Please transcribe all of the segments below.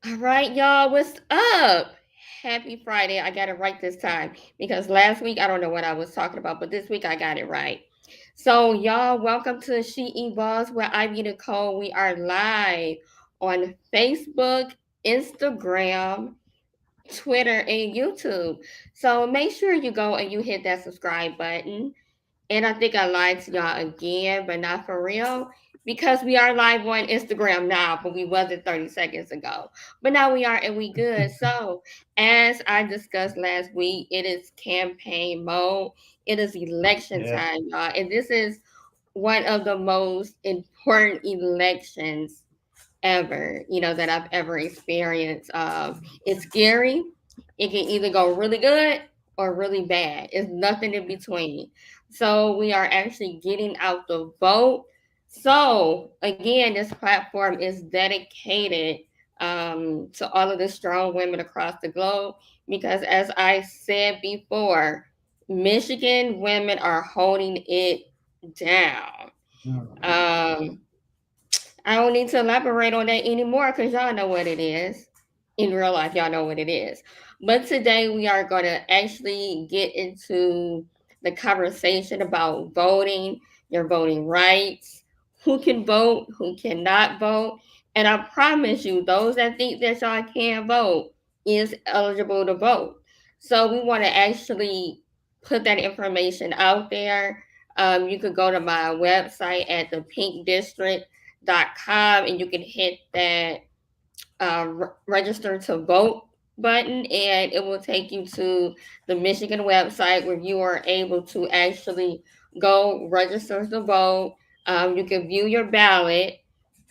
All right, y'all, what's up? Happy Friday. I got it right this time because last week I don't know what I was talking about, but this week I got it right. So, y'all, welcome to She Evolves where Ivy Nicole. We are live on Facebook, Instagram, Twitter, and YouTube. So make sure you go and you hit that subscribe button. And I think I lied to y'all again, but not for real. Because we are live on Instagram now, but we wasn't 30 seconds ago. But now we are and we good. So as I discussed last week, it is campaign mode. It is election Yeah. time, y'all. And this is one of the most important elections ever, that I've ever experienced. It's scary. It can either go really good or really bad. It's nothing in between. So we are actually getting out the vote. So again, this platform is dedicated to all of the strong women across the globe because, as I said before, Michigan women are holding it down. Mm. Um, I don't need to elaborate on that anymore because y'all know what it is. In real life, y'all know what it is. But today we are going to actually get into the conversation about voting, your voting rights, who can vote, who cannot vote. And I promise you, those that think that y'all can't vote is eligible to vote. So we want to actually put that information out there. You could go to my website at the Pink District .com and you can hit that register to vote button and it will take you to the Michigan website where you are able to actually go register to vote. You can view your ballot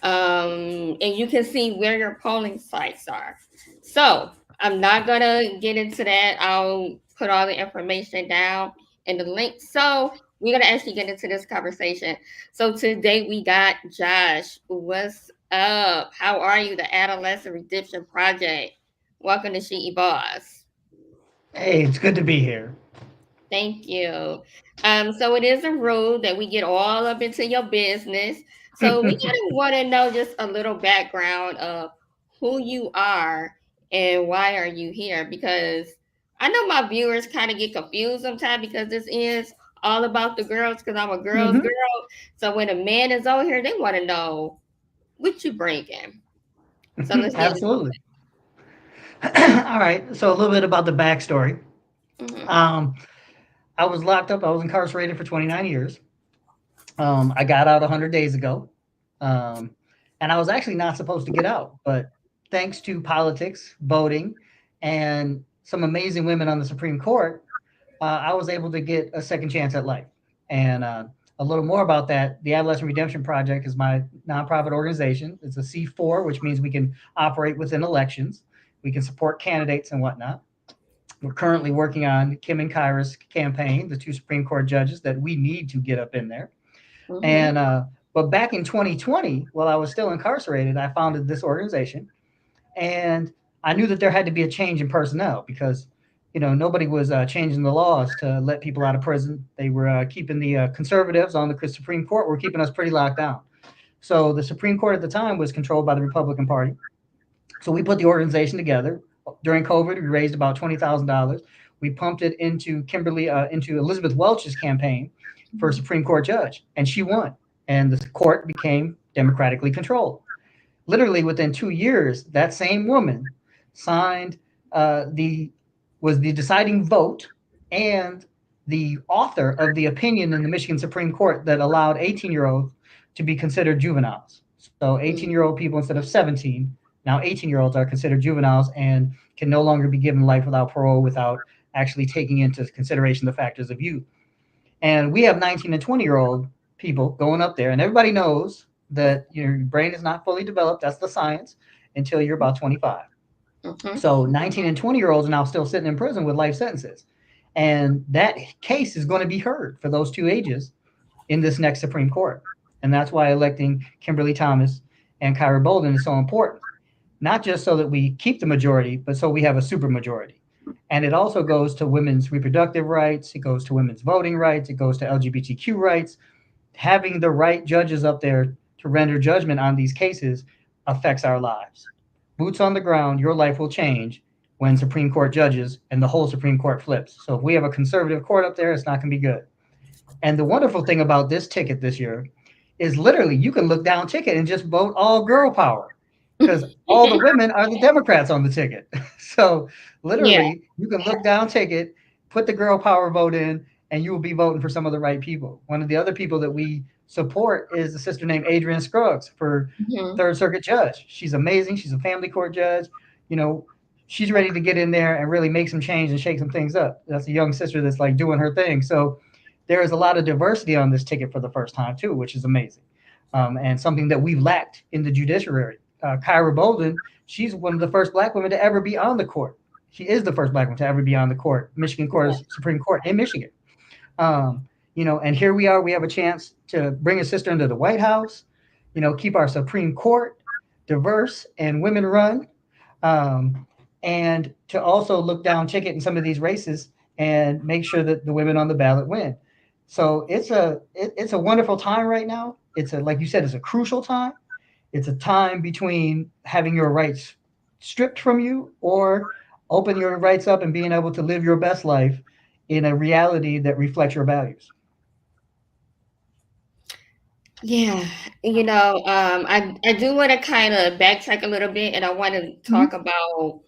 and you can see where your polling sites are. So I'm not gonna get into that. I'll put all the information down in the link. So we're gonna actually get into this conversation. So today we got Josh. What's up? How are you? The Adolescent Redemption Project. Welcome to She Boss. Hey, it's good to be here. Thank you. So it is a rule that we get all up into your business. So we kind of want to know just a little background of who you are and why are you here? Because I know my viewers kind of get confused sometimes because this is all about the girls because I'm a girl's Hmm. girl. So when a man is on here, they want to know what you bringing. So let's get into Absolutely. All right. So a little bit about the backstory. it. Um, I was locked up. I was incarcerated for 29 years. I got out 100 days ago, um, and I was actually not supposed to get out. But thanks to politics, voting, and some amazing women on the Supreme Court, I was able to get a second chance at life. And a little more about that, the Adolescent Redemption Project is my nonprofit organization. It's a C4, which means we can operate within elections. We can support candidates and whatnot. We're currently working on Kim and Kyra's campaign, the two Supreme Court judges that we need to get up in there. Mm-hmm. And but back in 2020, while I was still incarcerated, I founded this organization, and I knew that there had to be a change in personnel because nobody was changing the laws to let people out of prison. They were keeping the conservatives on the Supreme Court were keeping us pretty locked down. So the Supreme Court at the time was controlled by the Republican Party. So we put the organization together. During COVID, we raised about $20,000. We pumped it into Elizabeth Welch's campaign for Supreme Court judge, and she won. And the court became democratically controlled. Literally within 2 years, that same woman signed the was the deciding vote and the author of the opinion in the Michigan Supreme Court that allowed 18-year-olds to be considered juveniles. So 18-year-old people instead of 17, now 18-year-olds are considered juveniles and can no longer be given life without parole without actually taking into consideration the factors of youth. And we have 19 and 20-year-old people going up there, and everybody knows that your brain is not fully developed. That's the science until you're about 25. Mm-hmm. So 19 and 20-year-olds are now still sitting in prison with life sentences. And that case is going to be heard for those two ages in this next Supreme Court. And that's why electing Kimberly Thomas and Kyra Bolden is so important. Not just so that we keep the majority, but so we have a supermajority. And it also goes to women's reproductive rights, it goes to women's voting rights, it goes to LGBTQ rights. Having the right judges up there to render judgment on these cases affects our lives. boots on the ground, your life will change when Supreme Court judges and the whole Supreme Court flips. So if we have a conservative court up there, it's not going to be good. And the wonderful thing about this ticket this year is literally you can look down ticket and just vote all girl power because all the women are the Democrats on the ticket. So Yeah. literally you can look down ticket, put the girl power vote in, and you will be voting for some of the right people. One of the other people that we support is a sister named Adrienne Scruggs for Mhm. Third Circuit Judge. She's amazing. She's a family court judge. You know, she's ready to get in there and really make some change and shake some things up. That's a young sister that's like doing her thing. So there is a lot of diversity on this ticket for the first time too, which is amazing, and something that we've lacked in the judiciary. Kyra Bolden, she's one of the first Black women to ever be on the court. She is the first Black woman to ever be on the court, Michigan Court, Yeah. Supreme Court in Michigan. Um, and here we are. We have a chance to bring a sister into the White House. Keep our Supreme Court diverse and women run, um, and to also look down ticket in some of these races and make sure that the women on the ballot win. So it's a wonderful time right now. It's a like you said, it's a crucial time. It's a time between having your rights stripped from you or open your rights up and being able to live your best life in a reality that reflects your values. Yeah. I do want to kind of backtrack a little bit, and I want to Mhm. talk about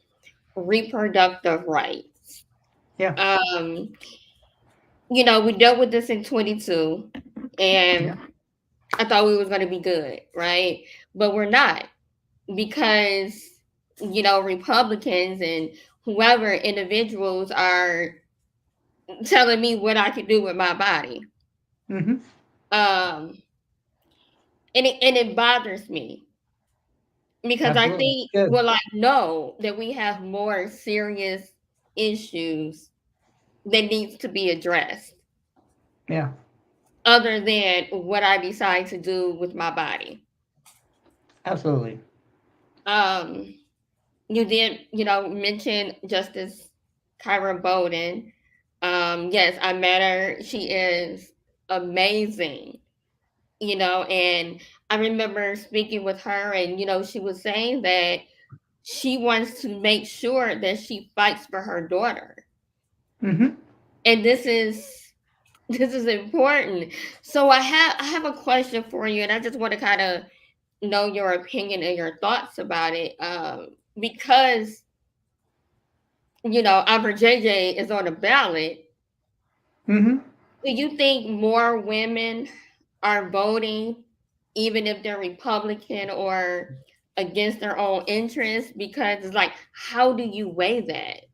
reproductive rights. Yeah, Um, we dealt with this in 22, yeah, and I thought we was going to be good, right? But we're not, because Republicans and whoever individuals are telling me what I can do with my body. hmm, Um, and it bothers me because I absolutely. think, Good. well, I know that we have more serious issues that needs to be addressed Yeah, other than what I decide to do with my body. absolutely. Um, you did, mention Justice Kyra Bowden. Yes, I met her. She is amazing, and I remember speaking with her, and she was saying that she wants to make sure that she fights for her daughter. Hmm. And this is important. So I have a question for you, and I just want to kind of know your opinion and your thoughts about it. Because Albert JJ is on the ballot. Hmm. Do you think more women are voting, even if they're Republican or against their own interests? Because it's like, how do you weigh that?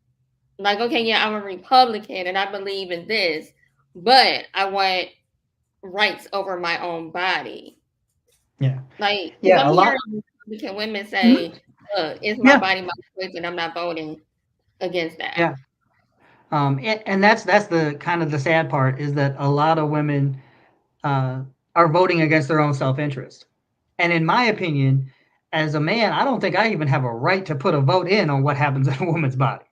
Like, okay, yeah, I'm a Republican and I believe in this, but I want rights over my own body. Yeah, Like, because yeah. I'm A lot. hearing Republican women Mhm. say, look, it's my Yeah, body, my choice, and I'm not voting against that. yeah. And that's the kind of the sad part is that a lot of women uh, are voting against their own self interest. And in my opinion, as a man, I don't think I even have a right to put a vote in on what happens in a woman's body.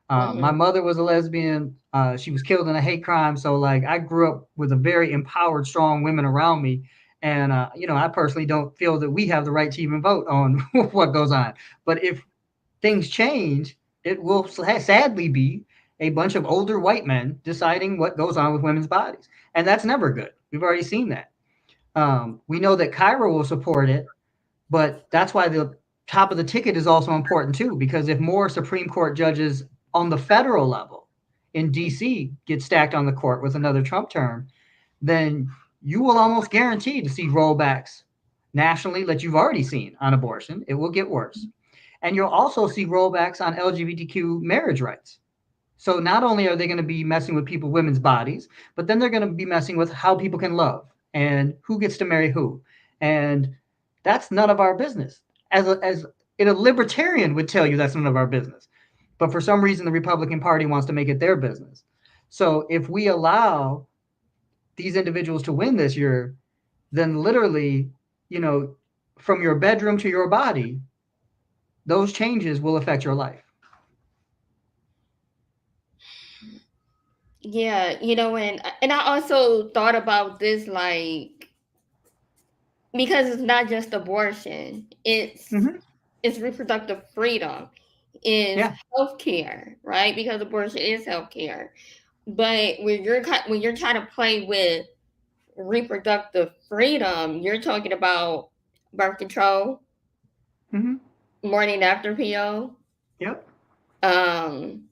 My Hmm. mother was a lesbian. She was killed in a hate crime. So, like, I grew up with a very empowered, strong women around me. And, I personally don't feel that we have the right to even vote on what goes on. But if things change, it will sadly be a bunch of older white men deciding what goes on with women's bodies. And that's never good. We've already seen that. We know that Cairo will support it, but that's why the top of the ticket is also important too, because if more Supreme Court judges on the federal level in DC get stacked on the court with another Trump term, then you will almost guarantee to see rollbacks nationally that you've already seen on abortion. It will get worse. And you'll also see rollbacks on LGBTQ marriage rights. So not only are they going to be messing with people, women's bodies, but then they're going to be messing with how people can love and who gets to marry who. And that's none of our business. As a libertarian would tell you that's none of our business. But for some reason, the Republican Party wants to make it their business. So if we allow these individuals to win this year, then literally, you know, from your bedroom to your body, those changes will affect your life. Yeah, and I also thought about this, like, because it's not just abortion. It's Mm-hmm. is reproductive freedom, is Yeah, healthcare, right? Because abortion is healthcare. But when you're trying to play with reproductive freedom, you're talking about birth control, hmm, morning after pill. yep, Um,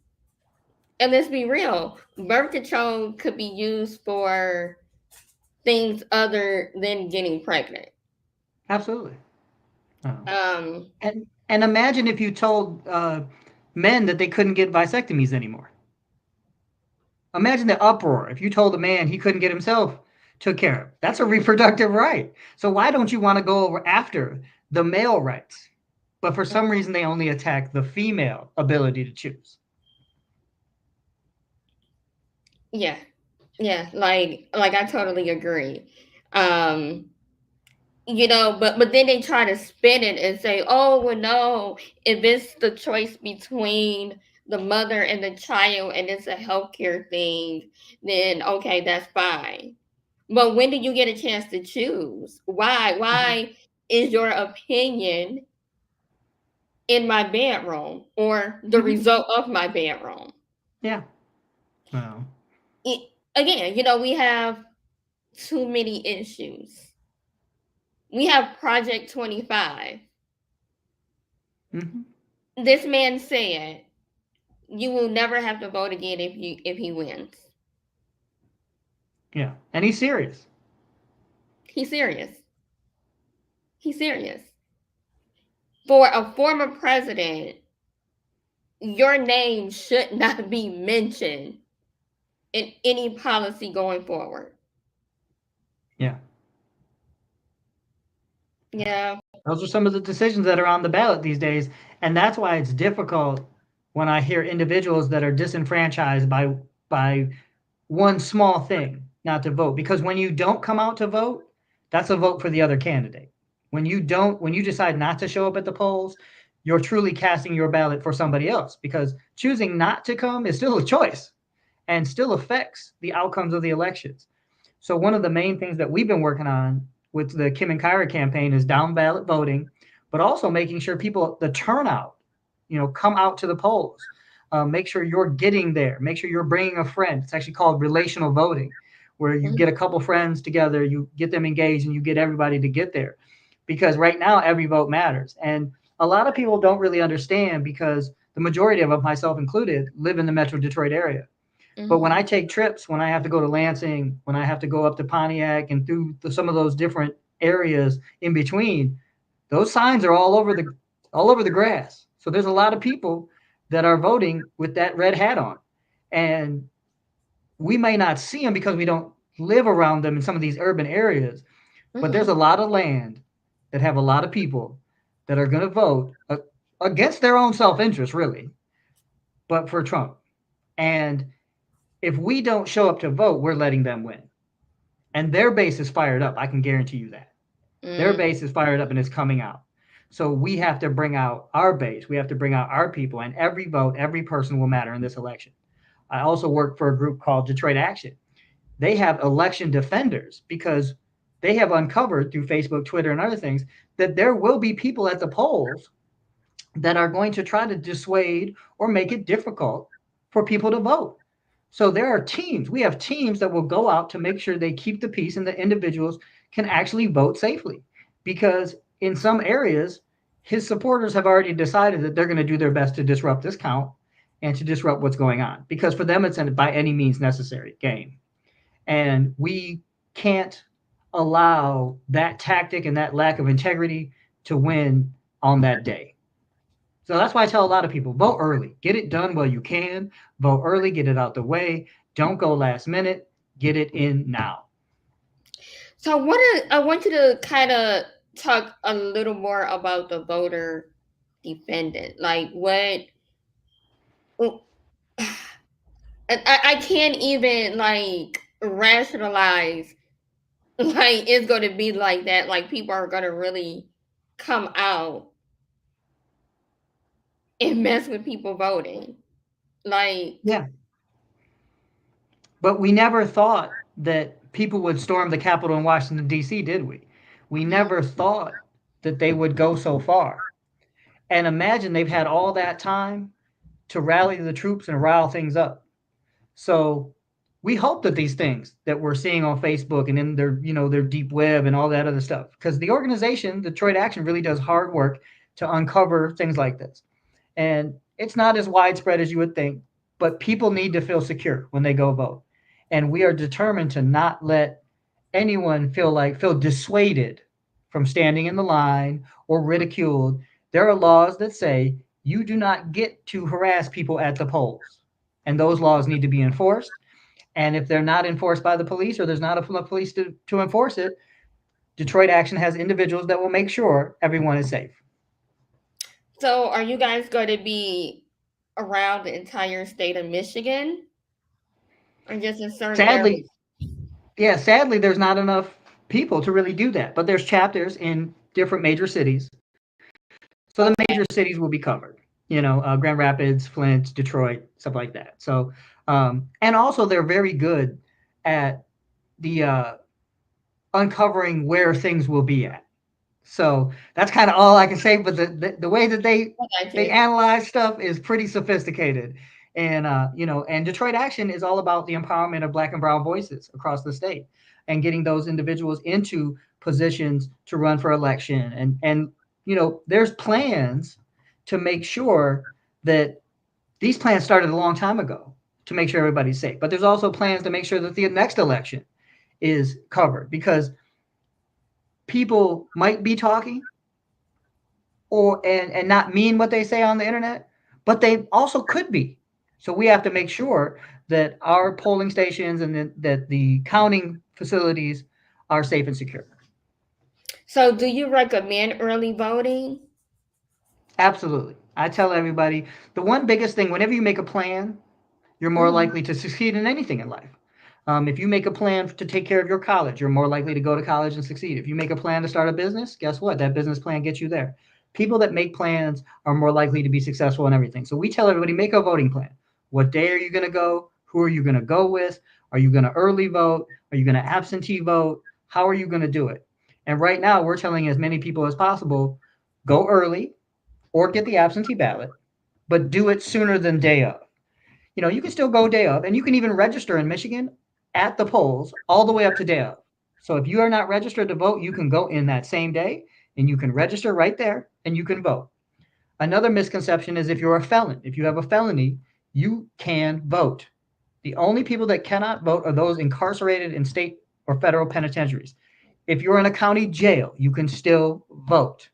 and let's be real, birth control could be used for things other than getting pregnant. absolutely. Oh. Um, And imagine if you told men that they couldn't get vasectomies anymore. Imagine the uproar if you told a man he couldn't get himself took care of. That's a reproductive right. So why don't you want to go over after the male rights? But for some reason, they only attack the female ability to choose. yeah, yeah, like I totally agree. Um, but then they try to spin it and say, oh well, no, if it's the choice between the mother and the child and it's a healthcare thing, then okay, that's fine. But when do you get a chance to choose? Mhm. Why is your opinion in my bedroom or the Mhm. result of my bedroom? Yeah. Well. Again, we have too many issues. We have Project 25. Mhm. This man said you will never have to vote again if he wins. Yeah. And he's serious. He's serious. He's serious. For a former president, your name should not be mentioned in any policy going forward. Yeah. Yeah. Those are some of the decisions that are on the ballot these days, and that's why it's difficult when I hear individuals that are disenfranchised by one small thing not to vote, because when you don't come out to vote, that's a vote for the other candidate. When you decide not to show up at the polls, you're truly casting your ballot for somebody else, because choosing not to come is still a choice and still affects the outcomes of the elections. So one of the main things that we've been working on with the Kim and Kyra campaign is down ballot voting, but also making sure people, the turnout, come out to the polls. Make sure you're getting there. Make sure you're bringing a friend. It's actually called relational voting, where you get a couple friends together, you get them engaged, and you get everybody to get there. Because right now, every vote matters. And a lot of people don't really understand, because the majority of them, myself included, live in the Metro Detroit area. But when Mm-hmm. I take trips, when I have to go to Lansing, when I have to go up to Pontiac and through some of those different areas in between, those signs are all over the grass. So there's a lot of people that are voting with that red hat on. And we may not see them because we don't live around them in some of these urban areas, but there's Mm-hmm. a lot of land that have a lot of people that are going to vote against their own self-interest, really, but for Trump. And if we don't show up to vote, we're letting them win. And their base is fired up. I can guarantee you that. Their Mm. base is fired up and is coming out. So we have to bring out our base. We have to bring out our people, and every vote, every person will matter in this election. I also work for a group called Detroit Action. They have election defenders, because they have uncovered through Facebook, Twitter, and other things that there will be people at the polls that are going to try to dissuade or make it difficult for people to vote. So there are teams. We have teams that will go out to make sure they keep the peace and the individuals can actually vote safely. Because in some areas, his supporters have already decided that they're going to do their best to disrupt this count and to disrupt what's going on. Because for them, it's a by any means necessary game. And we can't allow that tactic and that lack of integrity to win on that day. So that's why I tell a lot of people, vote early. Get it done while you can. Vote early, get it out the way. Don't go last minute. Get it in now. So I want you to kind of talk a little more about the voter defendant. Like what I can't even like rationalize like it's going to be like that. Like people are going to really come out and mess with people voting. Like, Yeah. But we never thought that people would storm the Capitol in Washington, D.C., did we? We never thought that they would go so far. And imagine they've had all that time to rally the troops and rile things up. So we hope that these things that we're seeing on Facebook and in their, their deep web and all that other stuff, because the organization, Detroit Action, really does hard work to uncover things like this. And it's not as widespread as you would think, but people need to feel secure when they go vote. And we are determined to not let anyone feel dissuaded from standing in the line or ridiculed. There are laws that say you do not get to harass people at the polls, and those laws need to be enforced. And if they're not enforced by the police or there's not a police to enforce it, Detroit Action has individuals that will make sure everyone is safe. So, are you guys going to be around the entire state of Michigan, or just in certain areas? Sadly, yeah, sadly, there's not enough people to really do that. But there's chapters in different major cities. So the major cities will be covered. Grand Rapids, Flint, Detroit, stuff like that. So, and also they're very good at the uncovering where things will be at. So that's kind of all I can say. But the way that they analyze stuff is pretty sophisticated, and and Detroit Action is all about the empowerment of Black and Brown voices across the state, and getting those individuals into positions to run for election, and there's plans to make sure that these plans started a long time ago to make sure everybody's safe. But there's also plans to make sure that the next election is covered, because people might be talking and not mean what they say on the internet, but they also could be. So we have to make sure that our polling stations and that the counting facilities are safe and secure. So, do you recommend early voting? Absolutely. I tell everybody the one biggest thing, whenever you make a plan, you're more Mhm. likely to succeed in anything in life. If you make a plan to take care of your college, you're more likely to go to college and succeed. If you make a plan to start a business, guess what? That business plan gets you there. People that make plans are more likely to be successful in everything. So we tell everybody, make a voting plan. What day are you going to go? Who are you going to go with? Are you going to early vote? Are you going to absentee vote? How are you going to do it? And right now, we're telling as many people as possible, go early or get the absentee ballot, but do it sooner than day of. You can still go day of, and you can even register in Michigan at the polls all the way up to day of. So if you are not registered to vote, you can go in that same day and you can register right there and you can vote. Another misconception is if you're a felon, if you have a felony, you can vote. The only people that cannot vote are those incarcerated in state or federal penitentiaries. If you're in a county jail, you can still vote.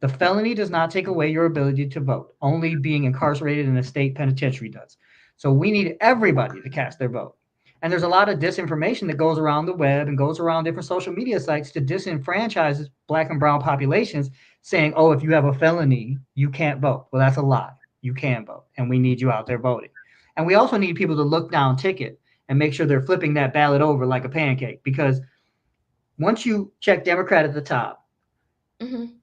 The felony does not take away your ability to vote. Only being incarcerated in a state penitentiary does. So we need everybody to cast their vote. And there's a lot of disinformation that goes around the web and goes around different social media sites to disenfranchise Black and brown populations, saying, oh, if you have a felony, you can't vote. Well, that's a lie. You can vote, and we need you out there voting. And we also need people to look down ticket and make sure they're flipping that ballot over like a pancake, because once you check Democrat at the top,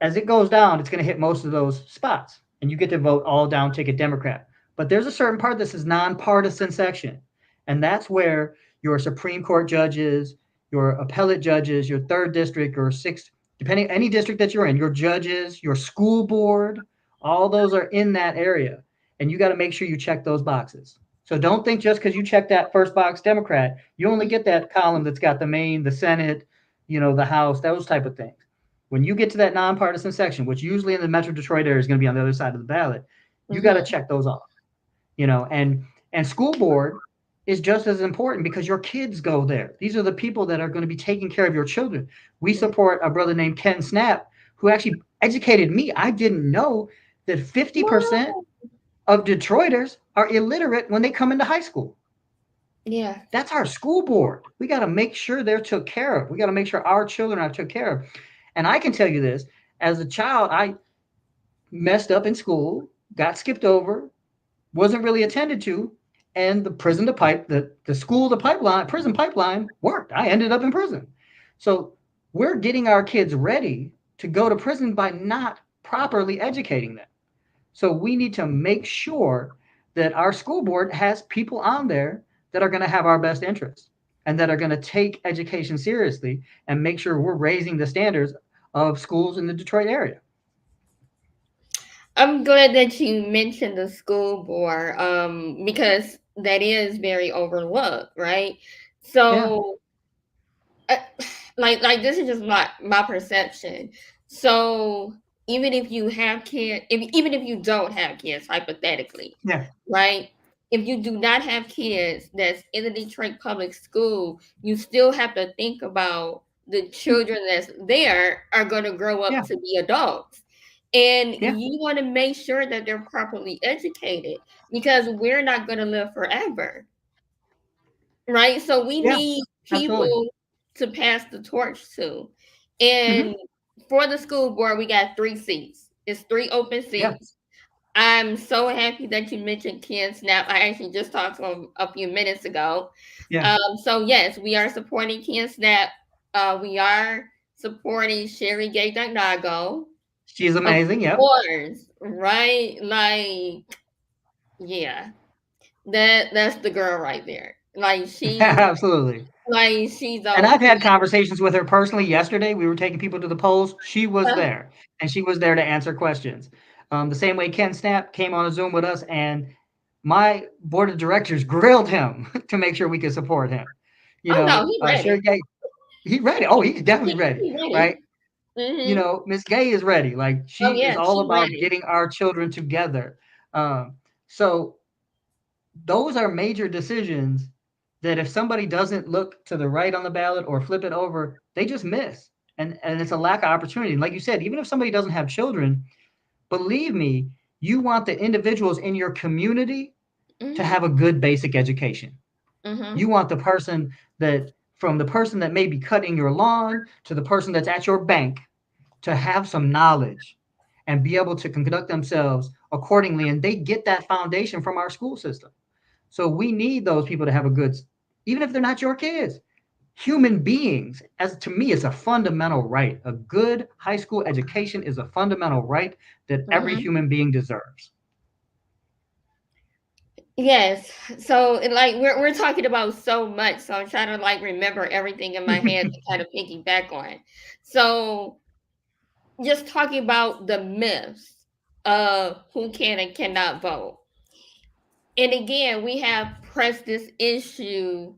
as it goes down, it's going to hit most of those spots, and you get to vote all down ticket Democrat. But there's a certain part that says nonpartisan section, and that's where your Supreme Court judges, your appellate judges, your third district or sixth, depending any district that you're in, your judges, your school board, all those are in that area, and you got to make sure you check those boxes. So don't think just because you check that first box Democrat, you only get that column that's got the Maine, the Senate, the House, those type of things. When you get to that nonpartisan section, which usually in the Metro Detroit area is going to be on the other side of the ballot, you got to check those off. And school board is just as important because your kids go there. These are the people that are going to be taking care of your children. We support a brother named Ken Snap, who actually educated me. I didn't know that 50% of Detroiters are illiterate when they come into high school. Yeah. That's our school board. We got to make sure they're took care of. We got to make sure our children are took care of. And I can tell you this, as a child, I messed up in school, got skipped over, wasn't really attended to, and the prison pipeline worked. I ended up in prison. So we're getting our kids ready to go to prison by not properly educating them. So we need to make sure that our school board has people on there that are going to have our best interests and that are going to take education seriously and make sure we're raising the standards of schools in the Detroit area. I'm glad that you mentioned the school board, because that is very overlooked, right? Yeah, So, uh, like this is just my perception. So, even if you have kids, even if you don't have kids, hypothetically, yeah, right? If you do not have kids that's in the Detroit public school, you still have to think about the children that's there are going to grow up yeah, to be adults. And yeah, you want to make sure that they're properly educated because we're not going to live forever, right? So we yeah, need absolutely. people to pass the torch to. Hmm. And for the school board, we got 3 seats. It's 3 open Yeah, seats. I'm so happy that you mentioned Ken Snap. I actually just talked to him a few minutes ago. yeah. So yes, we are supporting Ken Snap. We are supporting Sherry Gay Nago. She's Of amazing. Yep. course, right? Like, yeah, that's the girl right there. Absolutely. Like she's And on I've had point. conversations with her personally yesterday. We were taking people to the polls. She was Uh, there, and she was there to answer questions. The same way Ken Snap came on a Zoom with us, and my board of directors grilled him to make sure we could support him. oh no, he Sherry ready. Gay, he ready. Oh, he's definitely ready, He ready. right? Hmm. Miss Gay is ready. Like Oh she is yeah, all she about ready. getting our children together. Um, so those are major decisions that if somebody doesn't look to the right on the ballot or flip it over, they just miss. And it's a lack of opportunity. And like you said, even if somebody doesn't have children, believe me, you want the individuals in your community to Hmm. have a good basic education. You Hmm. want the person that from the person that may be cutting your lawn to the person that's at your bank to have some knowledge and be able to conduct themselves accordingly. And they get that foundation from our school system. So we need those people to have a good, even if they're not your kids, human beings. As to me, it's a fundamental right. A good high school education is a fundamental right that every Hmm. human being deserves. Yes. So like we're talking about so much, so I'm trying to like remember everything in my head to kind of piggyback on. So just talking about the myths of who can and cannot vote. And again, we have pressed this issue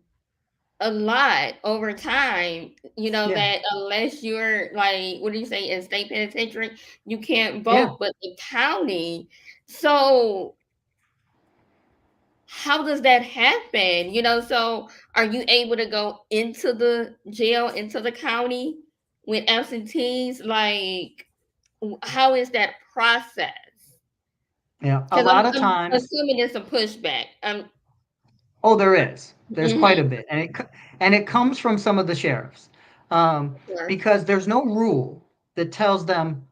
a lot over time, Yeah, that unless you're like, what do you say, in state penitentiary, you can't yeah. vote, but the county. So how does that happen? So are you able to go into the jail, into the county with absentees? Like, how is that process? Yeah, a Because lot of I'm times. assuming it's a pushback. Oh, there is. There's quite Mhm, a bit, and it comes from some of the sheriffs, sure. because there's no rule that tells them.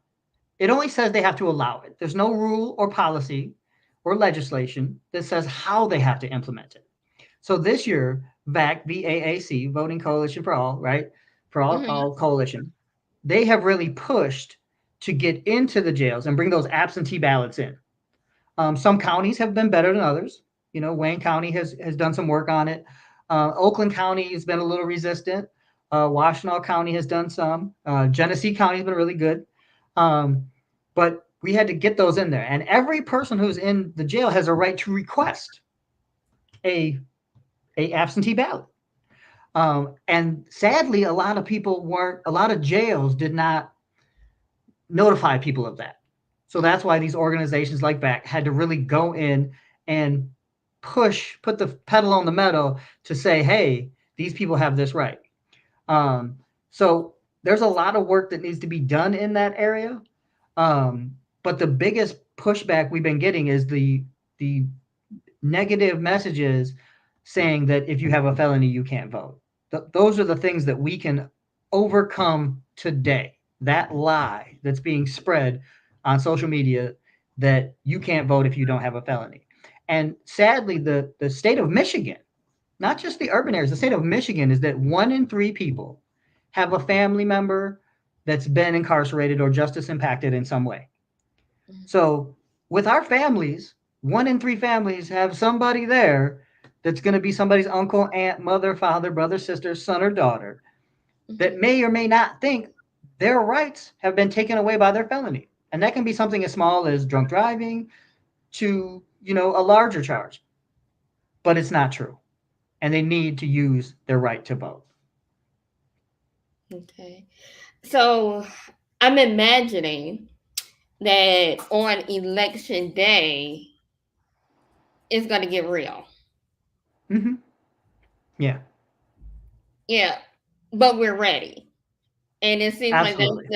It only says they have to allow it. There's no rule or policy or legislation that says how they have to implement it. So this year, VAAC, Voting Coalition for All, right? For Mhm, all coalition, they have really pushed to get into the jails and bring those absentee ballots in. Some counties have been better than others. Wayne County has done some work on it. Oakland County has been a little resistant. Washtenaw County has done some. Genesee County has been really good. Um, but we had to get those in there. And every person who's in the jail has a right to request a, a absentee ballot. And sadly, a lot of jails did not notify people of that. So that's why these organizations like BAC had to really go in and put the pedal on the metal to say, hey, these people have this right. Um, so there's a lot of work that needs to be done in that area. But the biggest pushback we've been getting is the negative messages saying that if you have a felony, you can't vote. Those are the things that we can overcome today. That lie that's being spread on social media that you can't vote if you don't have a felony. And sadly, the state of Michigan, not just the urban areas, the state of Michigan is that 1 in 3 people have a family member that's been incarcerated or justice impacted in some way. So with our families, 1 in 3 families have somebody there that's going to be somebody's uncle, aunt, mother, father, brother, sister, son, or daughter that mhm. may or may not think their rights have been taken away by their felony. And that can be something as small as drunk driving to, a larger charge. But it's not true. And they need to use their right to vote. Okay. So I'm imagining that on election day, it's going to get real. Hmm. Yeah, Yeah. But we're ready. And it seems like absolutely.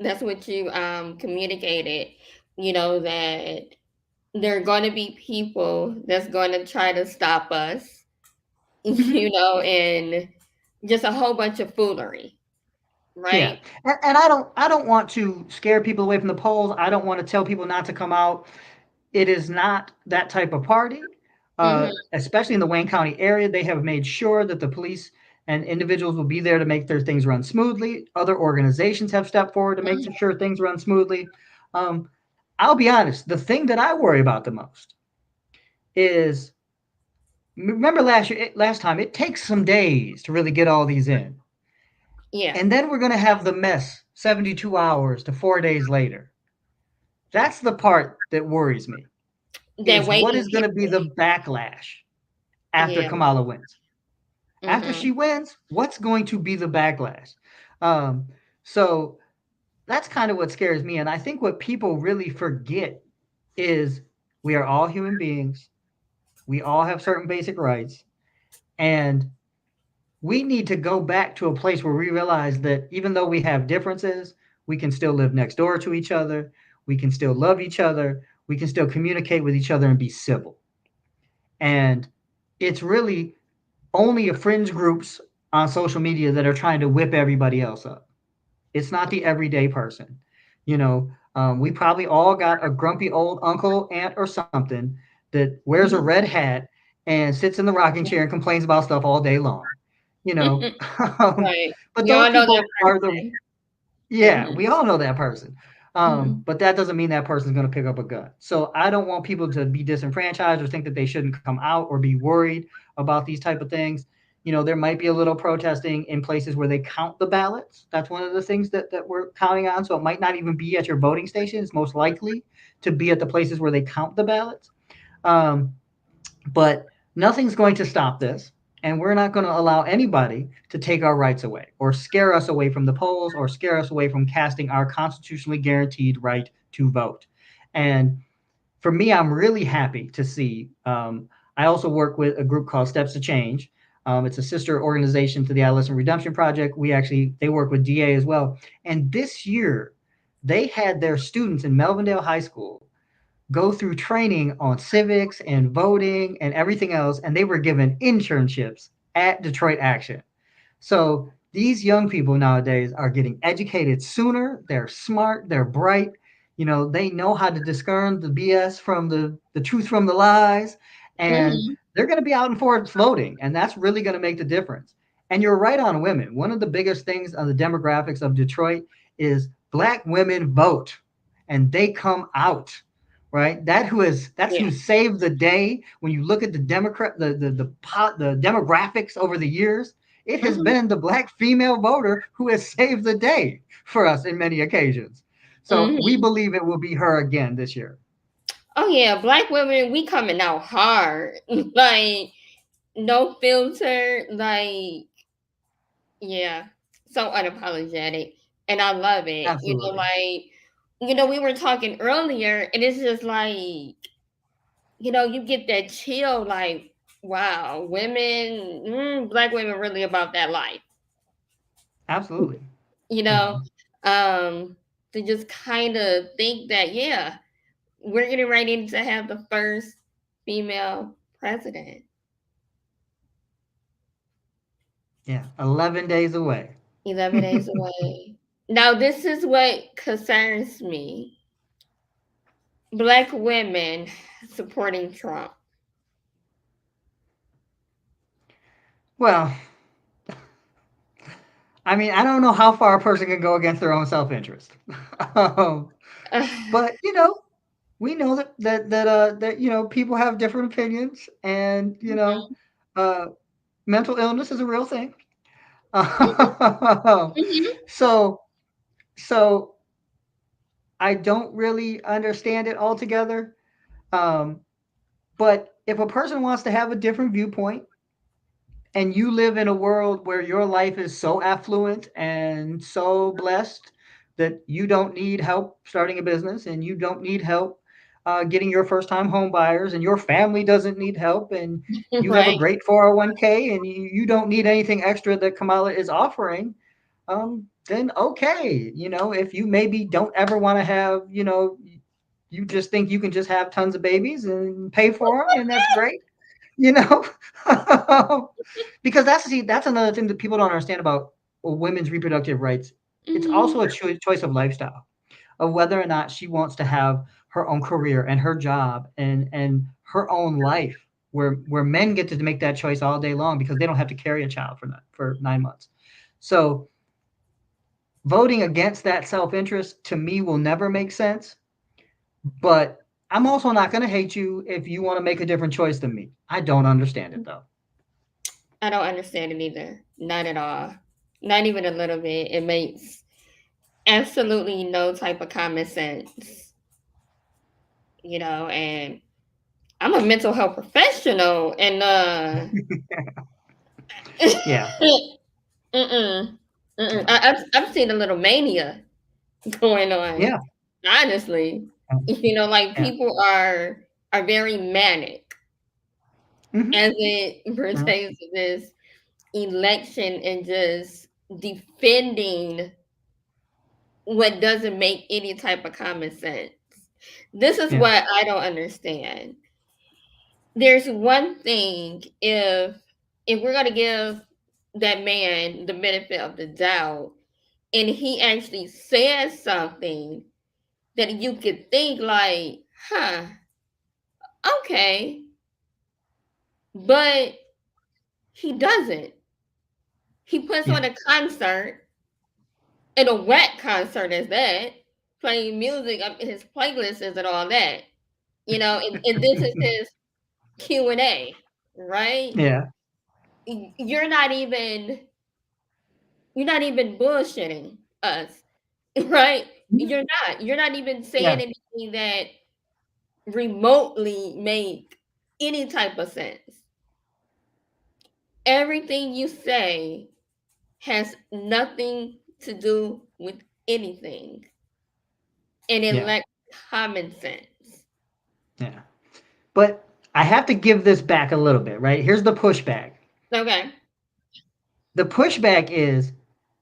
that's what you communicated, you know, that there are going to be people that's going to try to stop us, Hmm. you know, and just a whole bunch of foolery, Yeah, right? and I don't want to scare people away from the polls. I don't want to tell people not to come out. It is not that type of party, Mhm. especially in the Wayne County area. They have made sure that the police and individuals will be there to make their things run smoothly. Other organizations have stepped forward to make sure things run smoothly. Um, I'll be honest, the thing that I worry about the most is, remember last time, it takes some days to really get all these in. Yeah. And then we're going to have the mess 72 hours to 4 days later. That's the part that worries me, That is what waiting is going to be the period. backlash after Yeah. Kamala wins. After Mhm. she wins, what's going to be the backlash? Um, so that's kind of what scares me. And I think what people really forget is we are all human beings. We all have certain basic rights. And we need to go back to a place where we realize that even though we have differences, we can still live next door to each other. We can still love each other. We can still communicate with each other and be civil. And it's really only a fringe groups on social media that are trying to whip everybody else up. It's not the everyday person. We probably all got a grumpy old uncle, aunt, or something that wears a red hat and sits in the rocking chair and complains about stuff all day long. You know, Right. but We those all know that people are the person. yeah, Mhm. we all know that person. Mhm. But that doesn't mean that person's going to pick up a gun. So I don't want people to be disenfranchised or think that they shouldn't come out or be worried about these type of things. There might be a little protesting in places where they count the ballots. That's one of the things that we're counting on. So it might not even be at your voting station. It's most likely to be at the places where they count the ballots. Um, but nothing's going to stop this. And we're not going to allow anybody to take our rights away or scare us away from the polls or scare us away from casting our constitutionally guaranteed right to vote. And for me, I'm really happy to see. I also work with a group called Steps to Change. It's a sister organization to the Adolescent Redemption Project. They work with DA as well. And this year, they had their students in Melvindale High School go through training on civics and voting and everything else, and they were given internships at Detroit Action. So these young people nowadays are getting educated sooner. They're smart. They're bright. They know how to discern the BS from the truth from the lies, and Mhm. they're going to be out in force voting, and that's really going to make the difference. And you're right on women. One of the biggest things on the demographics of Detroit is Black women vote, and they come out. Right, that's Yeah. who saved the day. When you look at the Democrat, the demographics over the years, it has Mhm. been the Black female voter who has saved the day for us in many occasions. So we Mhm. believe it will be her again this year. Oh yeah, black women, we coming out hard. Like no filter, like yeah, so unapologetic. And I love it. Absolutely. We were talking earlier, and it's just like, you get that chill, like, wow, women, black women really about that life, Absolutely. you know? Mhm. Um, to just kind of think that, yeah, we're getting ready to have the first female president. Yeah. 11 days away. 11 days away. Now, this is what concerns me. Black women supporting Trump. Well, I mean, I don't know how far a person can go against their own self-interest. um, but we know that people have different opinions, and uh, mental illness is a real thing. Mhm. so so I don't really understand it altogether. Um, but if a person wants to have a different viewpoint, and you live in a world where your life is so affluent and so blessed that you don't need help starting a business, and you don't need help getting your first time home buyers, and your family doesn't need help, and you have a Right. great 401k, and you don't need anything extra that Kamala is offering, then okay. If you maybe don't ever want to have, you just think you can just have tons of babies and pay for them, and that's great. you know because that's another thing that people don't understand about women's reproductive rights. It's also Mhm. a choice of lifestyle, of whether or not she wants to have her own career and her job and her own life, where men get to make that choice all day long because they don't have to carry a child for 9 months. So voting against that self-interest to me will never make sense. But I'm also not going to hate you if you want to make a different choice than me. I don't understand it though. I don't understand it either. Not at all. Not even a little bit. It makes absolutely no type of common sense, and I'm a mental health professional and Yeah. mm-mm, mm-mm. Yeah. I've seen a little mania going on. Yeah. Honestly, like Yeah. people are very manic Mhm. as it Yeah. pertains to this election and just defending what doesn't make any type of common sense. This is Yeah. what I don't understand. There's one thing if we're gonna give that man the benefit of the doubt and he actually says something that you could think like, huh, okay, but he doesn't. He puts Yeah. on a concert and a wet concert is that, playing music, his playlist and all that, and this is his Q&A, right? Yeah. You're not even bullshitting us, right? Mhm. You're not even saying Yeah. anything that remotely make any type of sense. Everything you say has nothing to do with anything, and it Yeah. lacks common sense. Yeah. But I have to give this back a little bit, right? Here's the pushback. Okay. The pushback is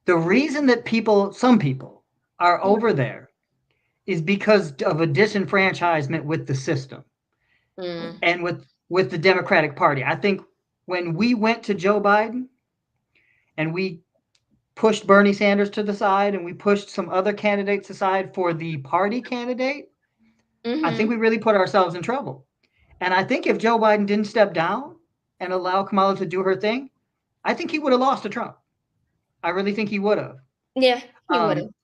the reason that some people are over there is because of a disenfranchisement with the system Mm. and with the Democratic Party. I think when we went to Joe Biden and we pushed Bernie Sanders to the side and we pushed some other candidates aside for the party candidate, I think we Mhm. really put ourselves in trouble. And I think if Joe Biden didn't step down and allow Kamala to do her thing, I think he would have lost to Trump. I really think he would have. Yeah, he would have. Um,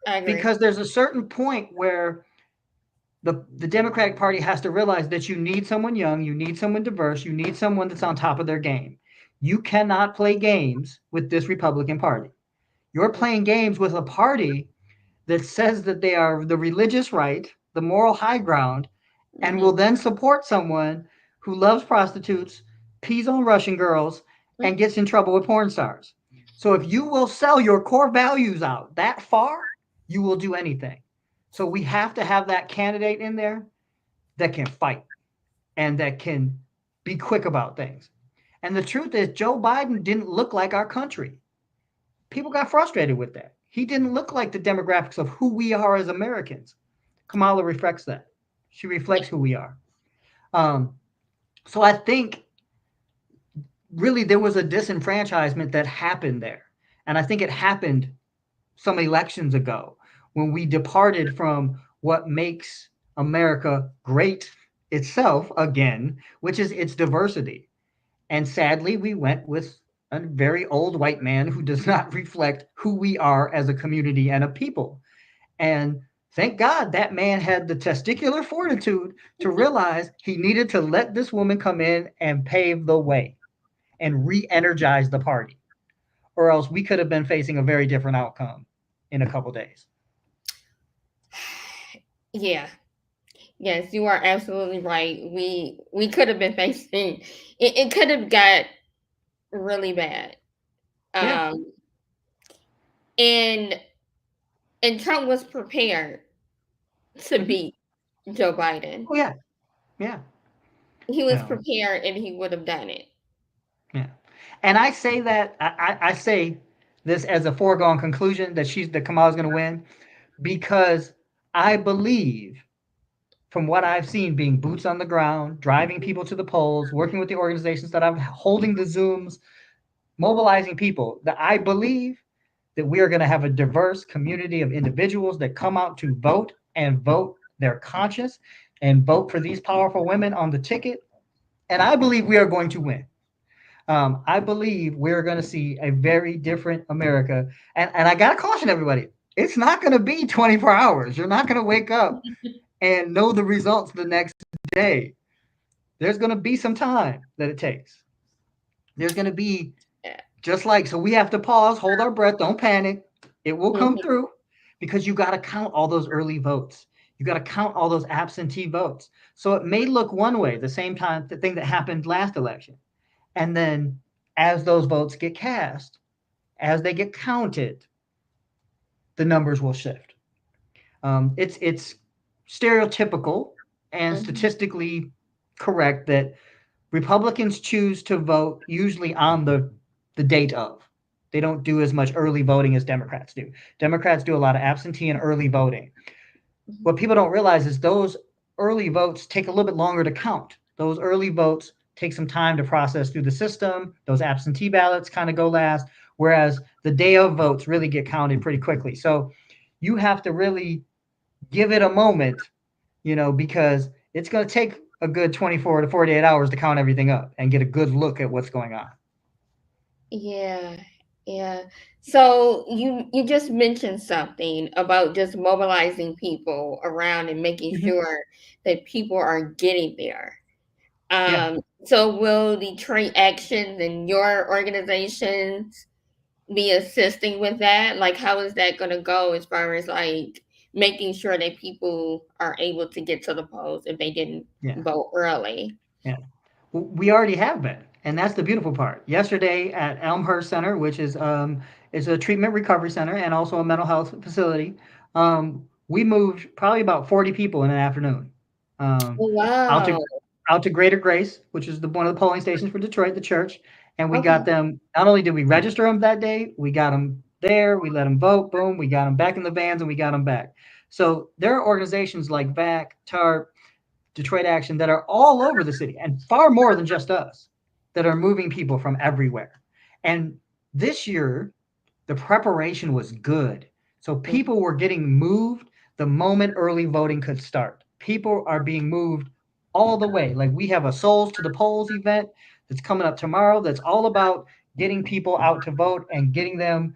I agree. because there's a certain point where the Democratic Party has to realize that you need someone young, you need someone diverse, you need someone that's on top of their game. You cannot play games with this Republican Party. You're playing games with a party that says that they are the religious right, the moral high ground, and will Mhm. then support someone who loves prostitutes, pees on Russian girls, and Mm. gets in trouble with porn stars. So if you will sell your core values out that far, you will do anything. So we have to have that candidate in there that can fight and that can be quick about things. And the truth is, Joe Biden didn't look like our country. People got frustrated with that. He didn't look like the demographics of who we are as Americans. Kamala reflects that. She reflects who we are. Um, so I think really there was a disenfranchisement that happened there. And I think it happened some elections ago when we departed from what makes America great itself again, which is its diversity. And sadly, we went with a very old white man who does not reflect who we are as a community and a people. And thank God that man had the testicular fortitude to realize he needed to let this woman come in and pave the way and re energize the party, or else we could have been facing a very different outcome in a couple days. Yeah. Yes, you are absolutely right. We could have been facing it could have got really bad. Yeah. Um and and Trump was prepared to Hmm. beat Joe Biden. Oh yeah. Yeah. He You was know. prepared and he would have done it. Yeah. And I say that I say this as a foregone conclusion that Kamala's going to win because I believe from what I've seen being boots on the ground, driving people to the polls, working with the organizations that I'm holding the Zooms, mobilizing people, that I believe that we are going to have a diverse community of individuals that come out to vote and vote their conscience and vote for these powerful women on the ticket. And I believe we are going to win. I believe we're going to see a very different America. And I got to caution everybody it's not going to be 24 hours. You're not going to wake up and know the results the next day. There's going to be some time that it takes. There's going to be just like, so we have to pause, hold our breath, don't panic. It will come Mhm. through because you got to count all those early votes. You got to count all those absentee votes. So it may look one way, the same time, the thing that happened last election. And then as those votes get cast, as they get counted, the numbers will shift. It's stereotypical and Mhm. statistically correct that Republicans choose to vote usually on the date of. They don't do as much early voting as Democrats do. Democrats do a lot of absentee and early voting. What people don't realize is those early votes take a little bit longer to count. Those early votes take some time to process through the system. Those absentee ballots kind of go last, whereas the day of votes really get counted pretty quickly. So you have to really give it a moment, because it's going to take a good 24 to 48 hours to count everything up and get a good look at what's going on. Yeah, yeah. So you just mentioned something about just mobilizing people around and making Mm-hmm. sure that people are getting there. Yeah. So will Detroit Actions and your organizations be assisting with that? Like, how is that going to go as far as like making sure that people are able to get to the polls if they didn't Yeah. vote early? Yeah. We already have been, and that's the beautiful part. Yesterday at Elmhurst Center, which is a treatment recovery center and also a mental health facility, we moved probably about 40 people in an afternoon, um, Oh, out to wow. out to Greater Grace, which is one of the polling stations for Detroit, the church, and we got Okay. them. Not only did we register them that day, we got them there. We let them vote. Boom, we got them back in the vans, and we got them back. So there are organizations like VAC, TARP, Detroit Action that are all over the city and far more than just us that are moving people from everywhere. And this year, the preparation was good. So Mhm. people were getting moved the moment early voting could start. People are being moved all the way. Like we have a Souls to the Polls event that's coming up tomorrow that's all about getting people out to vote and getting them,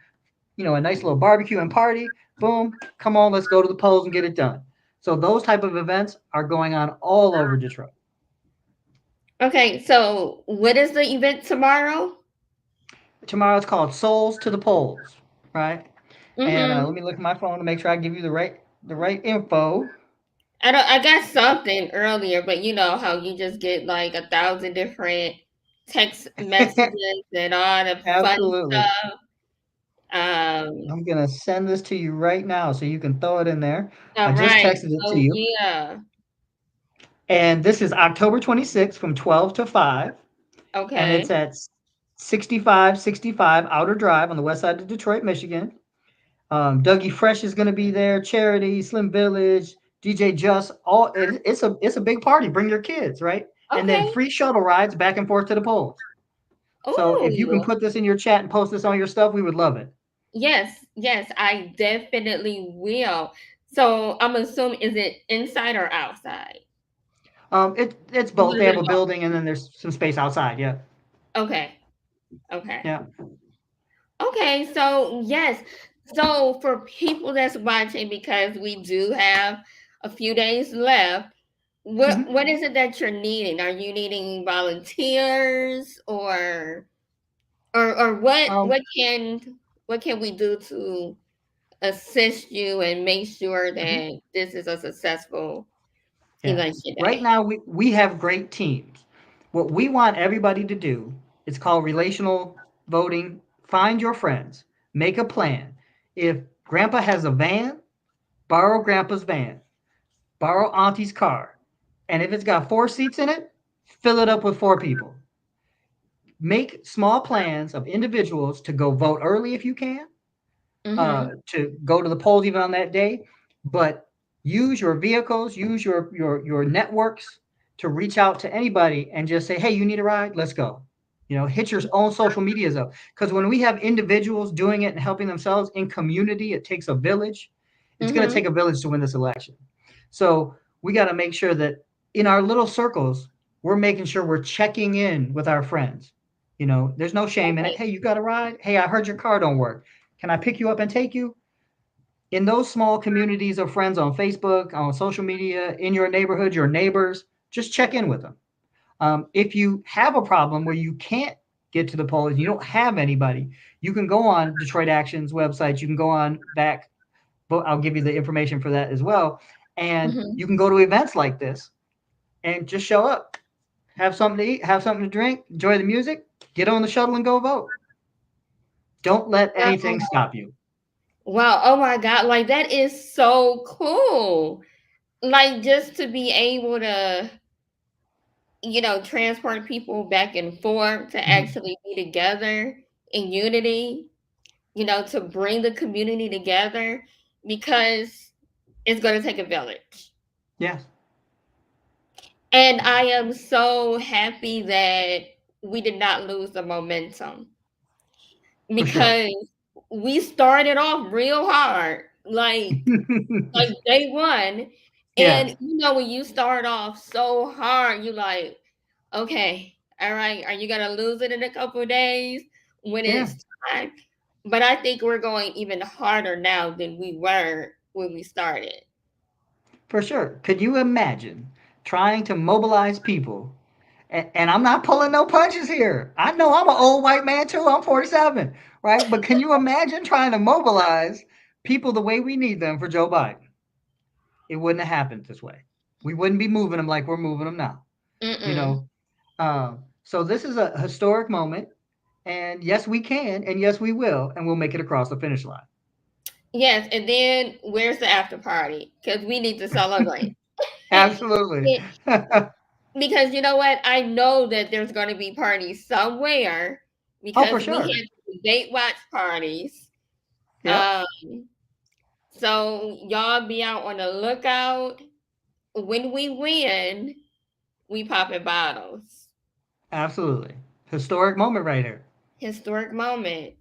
a nice little barbecue and party. Boom, come on, let's go to the polls and get it done. So those type of events are going on all over Detroit. Okay, so what is the event tomorrow? Tomorrow it's called Souls to the Polls, right? And let Mm-hmm. me look at my phone to make sure I give you the right info. I got something earlier, but you know how you just get like 1,000 different text messages and all the fun Absolutely. stuff. Um, I'm gonna send this to you right now so you can throw it in there. I all just right. texted it to So you. yeah. And this is October 26th from 12 to 5. And it's Okay. at 6565 Outer Drive on the west side of Detroit, Michigan. Dougie Fresh is going to be there. Charity, Slim Village, DJ Just. It's a big party. Bring your kids, right? And then Okay. free shuttle rides back and forth to the polls. So if you can Oh, put this in your chat and post this on your stuff, we would love it. yes, yes, I definitely will. So I'm assuming is it inside or outside? It's A both. little They bit have of a building and then there's some space outside. Yeah, both. Okay. Okay. yeah. Okay, so yes. So for people that's watching, because we do have a few days left, Hmm. what is it that you're needing? Are you needing volunteers or Um, what can we do to assist you and make sure Mhm. that this is a successful Yeah. election Right day. now, we have great teams. What we want everybody to do, it's called relational voting. Find your friends, make a plan. If grandpa has a van, borrow grandpa's van, borrow auntie's car. And if it's got 4 seats in it, fill it up with 4 people. Make small plans of individuals to go vote early if you can, Mm-hmm. to go to the polls even on that day, but use your vehicles, use your networks to reach out to anybody and just say, hey, you need a ride? Let's go. Hit your own social medias up. Because when we have individuals doing it and helping themselves in community, it takes a village. It's going to Mm-hmm. take a village to win this election. So we got to make sure that in our little circles, we're making sure we're checking in with our friends. There's no shame in it. Hey, you got a ride? Hey, I heard your car don't work. Can I pick you up and take you? In those small communities of friends on Facebook, on social media, in your neighborhood, your neighbors, just check in with them. If you have a problem where you can't get to the polls, you don't have anybody, you can go on Detroit Action's website. You can go on back, but I'll give you the information for that as well. And Mm-hmm. you can go to events like this and just show up, have something to eat, have something to drink, enjoy the music, get on the shuttle and go vote. Don't let anything Wow. stop you. Wow. Oh my God. Like that is so cool. Like just to be able to, transport people back and forth to Mhm. actually be together in unity, to bring the community together because it's going to take a village. Yes. And I am so happy that we did not lose the momentum For sure. because we started off real hard, like day one. And Yes. when you start off so hard, you like, okay, all right, are you gonna lose it in a couple of days when Yeah, it's time? But I think we're going even harder now than we were when we started. for sure. Could you imagine trying to mobilize people? And I'm not pulling no punches here. I know I'm an old white man too. I'm 47, right? But can you imagine trying to mobilize people the way we need them for Joe Biden? It wouldn't have happened this way. We wouldn't be moving them like we're moving them now. You Mm-mm. know. So this is a historic moment, and yes, we can, and yes, we will, and we'll make it across the finish line. Yes, and then where's the after party? Because we need to celebrate. Absolutely. It- because you know what? I know that there's going to be parties somewhere Oh, for because we sure. had debate watch parties. Yep. Um, so y'all be out on the lookout. When we win, we popping bottles. Absolutely. Historic moment right here. Historic moment.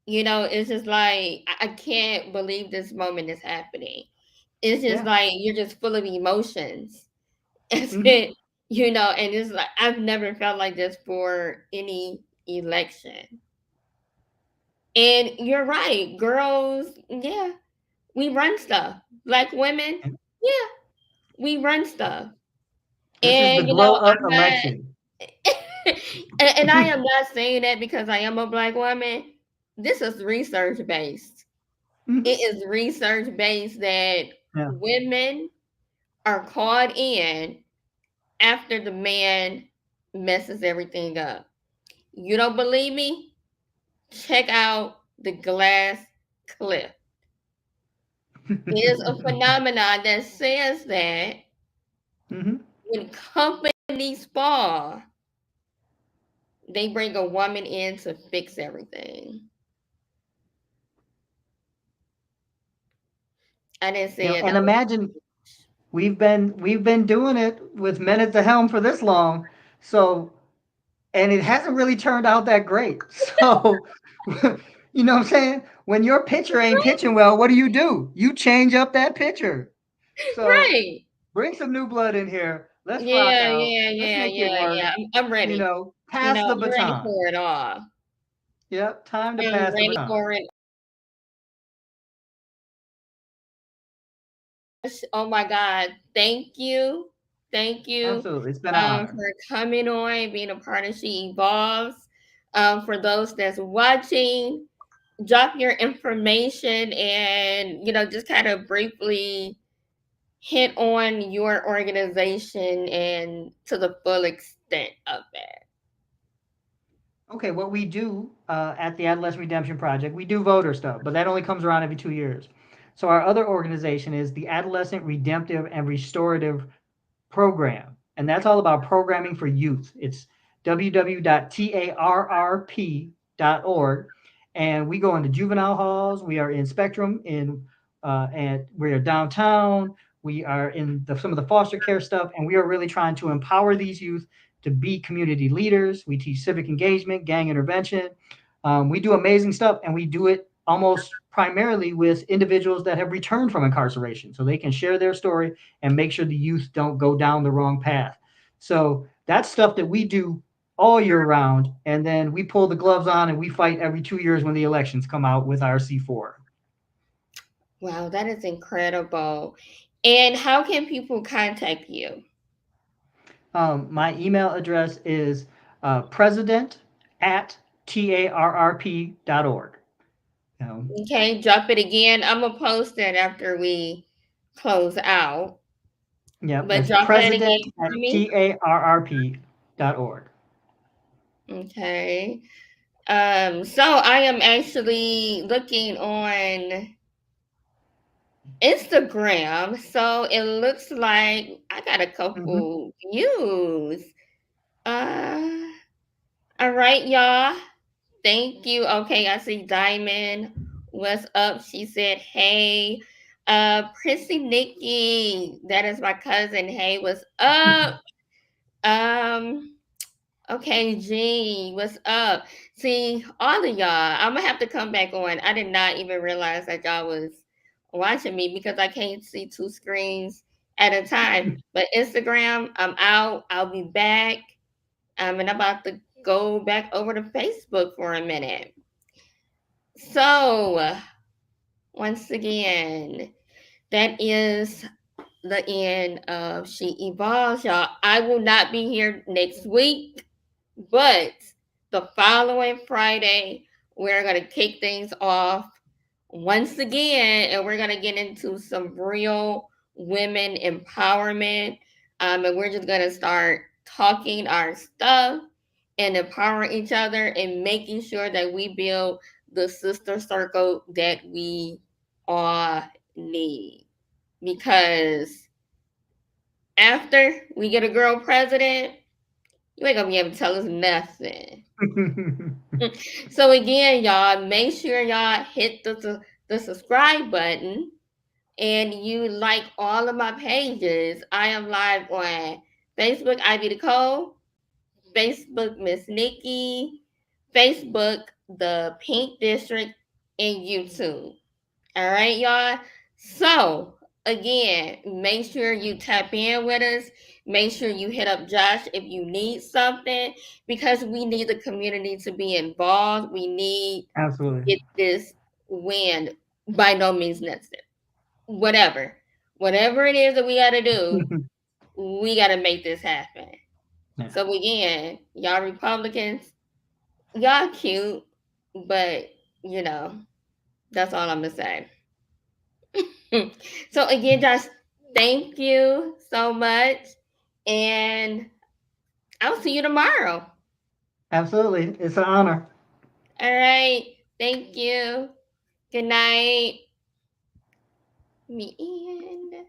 It's just like I can't believe this moment is happening. It's just Yeah. like you're just full of emotions. It's Hmm. it, and it's like I've never felt like this for any election. And you're right, girls, yeah, we run stuff. Black women, yeah, we run stuff. This is the And glow up I'm not election. and I am not saying that because I am a black woman. This is research based. Hmm. It is research based that Yeah. women are called in after the man messes everything up. You don't believe me? Check out the glass cliff. It is a phenomenon that says that Hmm. when companies fall, they bring a woman in to fix everything. I didn't say it. And That was imagine we've been doing it with men at the helm for this long, so and it hasn't really turned out that great. So, you know what I'm saying? When your pitcher ain't pitching well, what do? You change up that pitcher. So right. bring some new blood in here. Let's rock Yeah, out. yeah, Let's yeah, make it yeah, work. yeah. I'm ready. Pass the I'm ready baton. for it all. Yep, time to I'm pass the ready baton. for it. Oh my God. Thank you. Thank you Absolutely. It's been an honor. for coming on, being a part of She Evolves. For those that's watching, drop your information and, just kind of briefly hit on your organization and to the full extent of it. Okay, what we do at the Adolescent Redemption Project, we do voter stuff, but that only comes around every 2 years. So our other organization is the Adolescent Redemptive and Restorative Program, and that's all about programming for youth. It's www.tarrp.org, and we go into juvenile halls. We are in Spectrum, and we are downtown. We are in some of the foster care stuff, and we are really trying to empower these youth to be community leaders. We teach civic engagement, gang intervention. We do amazing stuff, and we do it almost primarily with individuals that have returned from incarceration, so they can share their story and make sure the youth don't go down the wrong path. So that's stuff that we do all year round, and then we pull the gloves on and we fight every 2 years when the elections come out with our C4. Wow, that is incredible. And how can people contact you? My email address is president at tarrp.org. Um, Okay, drop it again. I'm gonna post it after we close out. yep, But that's drop that president again at for me. tarrp.org. Okay. So I am actually looking on Instagram. So it looks like I got a Mm-hmm. couple views. Uh, all right, y'all. Thank you. Okay, I see Diamond. What's up? She said, hey. Prissy Nikki, that is my cousin. Hey, what's up? Um, okay, G, what's up? See, all of y'all, I'm gonna have to come back on. I did not even realize that y'all was watching me because I can't see two screens at a time. But Instagram, I'm out. I'll be back. And I'm about to go back over to Facebook for a minute. So, once again, that is the end of She Evolves, y'all. I will not be here next week, but the following Friday, we're going to kick things off once again, and we're going to get into some real women empowerment. And we're just going to start talking our stuff and empowering each other and making sure that we build the sister circle that we all need. Because after we get a girl president, you ain't gonna be able to tell us nothing. So again, y'all, make sure y'all hit the subscribe button and you like all of my pages. I am live on Facebook, Ivy Nicole, Facebook, Miss Nikki, Facebook, the Pink District, and YouTube. All right, y'all. So, again, make sure you tap in with us. Make sure you hit up Josh if you need something because we need the community to be involved. We need to Absolutely. get this win by no means necessary. Whatever it is that we got to do, we got to make this happen. Yeah. So, again, y'all Republicans, y'all cute, but you know, that's all I'm going to say. So again, Josh, thank you so much. And I'll see you tomorrow. Absolutely. It's an honor. All right. Thank you. Good night. Me and